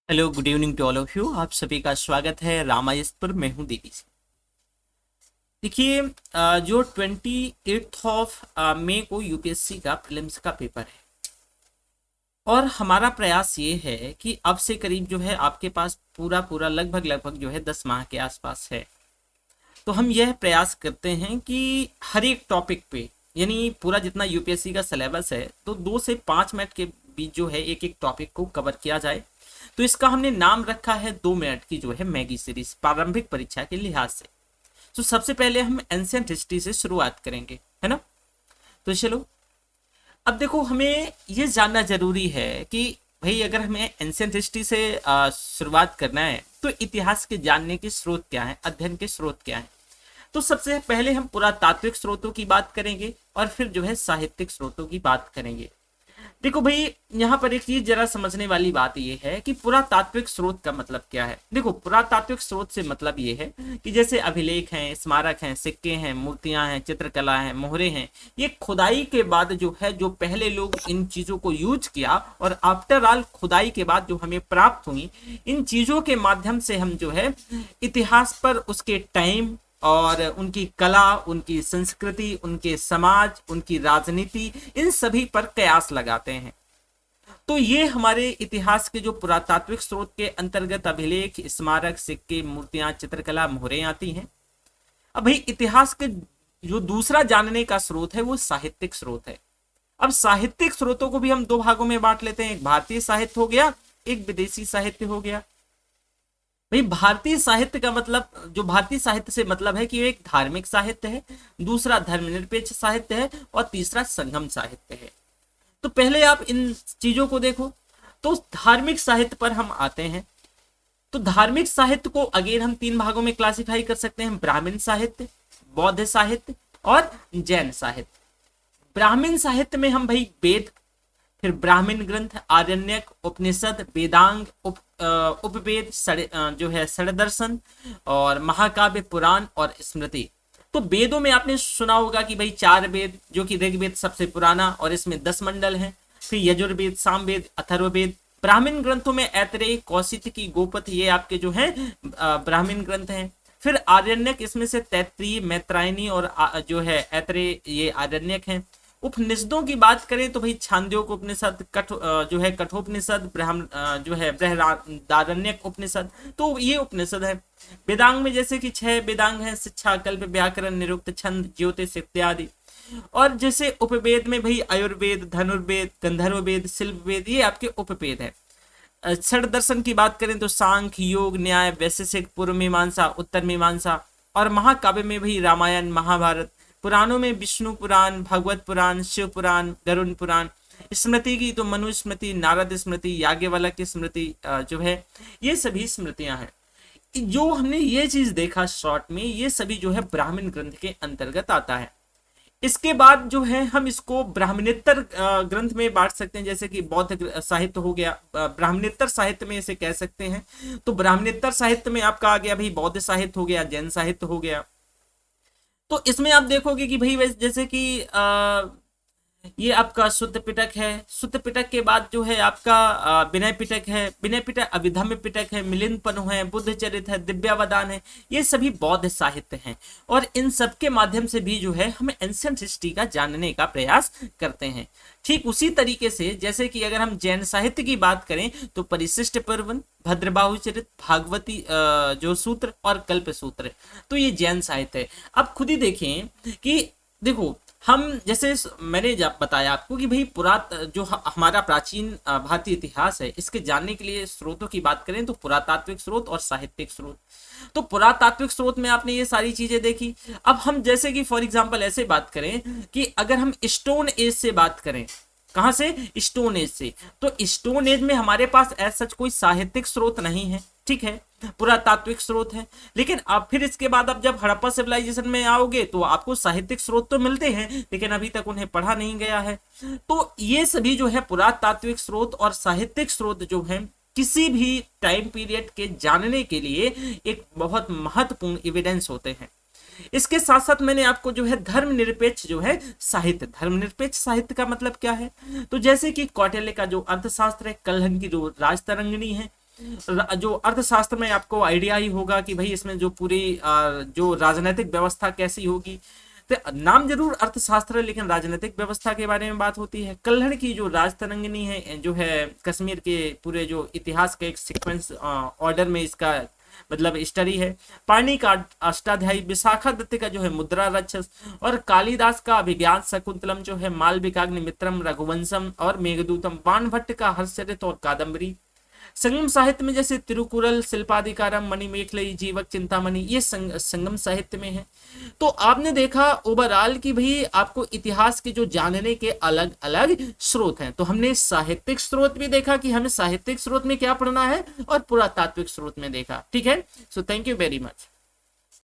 Hello, good evening to all of you. आप सभी का स्वागत है रामायस पर। मैं हूं देवी से। देखिए, जो 28 ऑफ मई को यूपीएससी का प्रीलिम्स का पेपर है और हमारा प्रयास ये है कि अब से करीब जो है आपके पास पूरा पूरा लगभग लगभग जो है 10 माह के आसपास है। तो हम यह प्रयास करते हैं कि हर एक टॉपिक पे, यानी पूरा जितना यूपीएससी का सिलेबस है, तो 2 से 5 मिनट के बीच जो है एक एक टॉपिक को कवर किया जाए। तो इसका हमने नाम रखा है 2 मिनट की जो है मैगी सीरीज, प्रारंभिक परीक्षा के लिहाज से। तो सबसे पहले हम एंशियंट हिस्ट्री से शुरुआत करेंगे, है ना। तो चलो, अब देखो, हमें ये जानना जरूरी है कि भाई अगर हमें एंशियंट हिस्ट्री से शुरुआत करना है तो इतिहास के जानने के स्रोत क्या है, अध्ययन के स्रोत क्या है। तो सबसे पहले हम पुरातात्विक स्रोतों की बात करेंगे और फिर जो है साहित्यिक स्रोतों की बात करेंगे। देखो भाई, यहाँ पर एक चीज जरा समझने वाली बात यह है कि पुरातात्विक स्रोत का मतलब क्या है। देखो, पुरातात्विक स्रोत से मतलब ये है कि जैसे अभिलेख हैं, स्मारक हैं, सिक्के हैं, मूर्तियां हैं, चित्रकला हैं, मोहरे हैं, ये खुदाई के बाद जो है, जो पहले लोग इन चीजों को यूज किया और आफ्टर ऑल खुदाई के बाद जो हमें प्राप्त हुई, इन चीजों के माध्यम से हम जो है इतिहास पर उसके टाइम और उनकी कला, उनकी संस्कृति, उनके समाज, उनकी राजनीति, इन सभी पर कयास लगाते हैं। तो ये हमारे इतिहास के जो पुरातात्विक स्रोत के अंतर्गत अभिलेख, स्मारक, सिक्के, मूर्तियां, चित्रकला, मोहरें आती हैं। अब भाई इतिहास के जो दूसरा जानने का स्रोत है वो साहित्यिक स्रोत है। अब साहित्यिक स्रोतों को भी हम दो भागों में बांट लेते हैं, एक भारतीय साहित्य हो गया, एक विदेशी साहित्य हो गया। भाई भारतीय साहित्य का मतलब, जो भारतीय साहित्य से मतलब है कि एक धार्मिक साहित्य है, दूसरा धर्मनिरपेक्ष साहित्य है और तीसरा संगम साहित्य है। तो पहले आप इन चीजों को देखो। तो धार्मिक साहित्य पर हम आते हैं। तो धार्मिक साहित्य को अगेन हम 3 भागों में क्लासिफाई कर सकते हैं, ब्राह्मण साहित्य, बौद्ध साहित्य और जैन साहित्य। ब्राह्मण साहित्य में हम भाई वेद, फिर ब्राह्मण ग्रंथ, आरण्यक, उपनिषद, वेदांग, उपवेद, जो है षड्दर्शन और महाकाव्य, पुराण और स्मृति। तो वेदों में आपने सुना होगा कि भाई 4 वेद, जो कि ऋग्वेद सबसे पुराना और इसमें 10 मंडल हैं, फिर यजुर्वेद, सामवेद, अथर्ववेद। ब्राह्मण ग्रंथों में ऐतरेय, कौशिकी, गोपथ, ये आपके जो है ब्राह्मण ग्रंथ हैं। फिर आरण्यक, इसमें से तैत्रीय, मैत्रायणी और जो है ऐतरेय, ये आरण्यक हैं। उपनिषदों की बात करें तो भाई छांदोग्य उपनिषद, जो है कठोपनिषद, जो है बृहदारण्यक उपनिषद, तो ये उपनिषद है। वेदांग में जैसे कि 6 वेदांग हैं, शिक्षा, कल्प, व्याकरण, निरुक्त, छंद, ज्योतिष इत्यादि। और जैसे उपवेद में भाई आयुर्वेद, धनुर्वेद, गंधर्व वेद, शिल्प वेद, ये आपके उपवेद है। षड दर्शन की बात करें तो सांख्य, योग, न्याय, वैशेषिक, पूर्व मीमांसा, उत्तर मीमांसा। और महाकाव्य में भाई रामायण, महाभारत। पुराणों में विष्णु पुराण, भगवत पुराण, शिव पुराण, गरुण पुराण। स्मृति की तो मनु स्मृति, नारद स्मृति, याज्ञवल्क्य स्मृति, जो है ये सभी स्मृतियां हैं। जो हमने ये चीज देखा शॉर्ट में, ये सभी जो है ब्राह्मण ग्रंथ के अंतर्गत आता है। इसके बाद जो है हम इसको ब्राह्मणेतर ग्रंथ में बांट सकते हैं, जैसे कि बौद्ध साहित्य हो गया, ब्राह्मणेतर साहित्य में इसे कह सकते हैं। तो ब्राह्मणेतर साहित्य में आपका आ गया भाई बौद्ध साहित्य हो गया, जैन साहित्य हो गया। तो इसमें आप देखोगे कि भाई जैसे कि ये आपका शुद्ध पिटक है। शुद्ध पिटक के बाद जो है आपका विनय पिटक है। विनय पिटक, अभिधम्य पिटक है, मिलिंद पनु है, बुद्ध चरित है, दिव्यावदान है। ये सभी बौद्ध साहित्य हैं और इन सब के माध्यम से भी जो है हम एंशिएंट हिस्ट्री का जानने का प्रयास करते हैं। ठीक उसी तरीके से जैसे कि अगर हम जैन साहित्य की बात करें तो परिशिष्ट पर्वन, भद्रबाहु चरित, भागवती जो सूत्र और कल्प सूत्र, तो ये जैन साहित्य है। अब खुद ही देखें कि देखो, हम जैसे मैंने बताया आपको कि भाई जो हमारा प्राचीन भारतीय इतिहास है, इसके जानने के लिए स्रोतों की बात करें तो पुरातात्विक स्रोत और साहित्यिक स्रोत। तो पुरातात्विक स्रोत में आपने ये सारी चीजें देखी। अब हम जैसे कि फॉर एग्जांपल ऐसे बात करें कि अगर हम स्टोन एज से बात करें, कहां से? स्टोन एज से। तो स्टोन एज में हमारे पास ऐसा कोई साहित्यिक स्रोत नहीं है, ठीक है, पुरातात्विक स्रोत है। लेकिन अब फिर इसके बाद अब जब हड़प्पा सिविलाइजेशन में आओगे तो आपको साहित्यिक स्रोत तो मिलते हैं, लेकिन अभी तक उन्हें पढ़ा नहीं गया है। तो ये सभी जो है पुरातात्विक स्रोत और साहित्यिक स्रोत जो है किसी भी टाइम पीरियड के जानने के लिए एक बहुत महत्वपूर्ण एविडेंस होते हैं। इसके साथ साथ मैंने आपको जो है धर्मनिरपेक्ष जो है साहित्य, धर्मनिरपेक्ष साहित्य का मतलब क्या है, तो जैसे कि कौटिल्य का जो अर्थशास्त्र है, कल्हण की जो राजतरंगिणी है, जो अर्थशास्त्र में आपको आइडिया ही होगा कि भाई इसमें जो पूरी जो राजनीतिक व्यवस्था कैसी होगी, तो नाम जरूर अर्थशास्त्र है लेकिन राजनीतिक व्यवस्था के बारे में बात होती है। कल्हड़ की जो राजतरंगिणी है जो है कश्मीर के पूरे जो इतिहास के एक सीक्वेंस ऑर्डर में इसका मतलब स्टडी है। पाणि का अष्टाध्यायी, विशाखा दत्त का जो है मुद्रा राक्षस, और कालिदास का अभिज्ञान शकुंतलम जो है, मालविकाग्निमित्रम, रघुवंशम और मेघदूतम, बाणभट्ट का हर्षचरित और कादम्बरी। संगम साहित्य में जैसे तिरुकुरल, शिल्पाधिकारम, मणिमेखलई, जीवक चिंतामणि, ये संगम साहित्य में है। तो आपने देखा ओवरऑल कि भाई आपको इतिहास के जो जानने के अलग अलग स्रोत हैं। तो हमने साहित्यिक स्रोत भी देखा कि हमें साहित्यिक स्रोत में क्या पढ़ना है, और पुरातात्विक स्रोत में देखा। ठीक है, so thank you very much.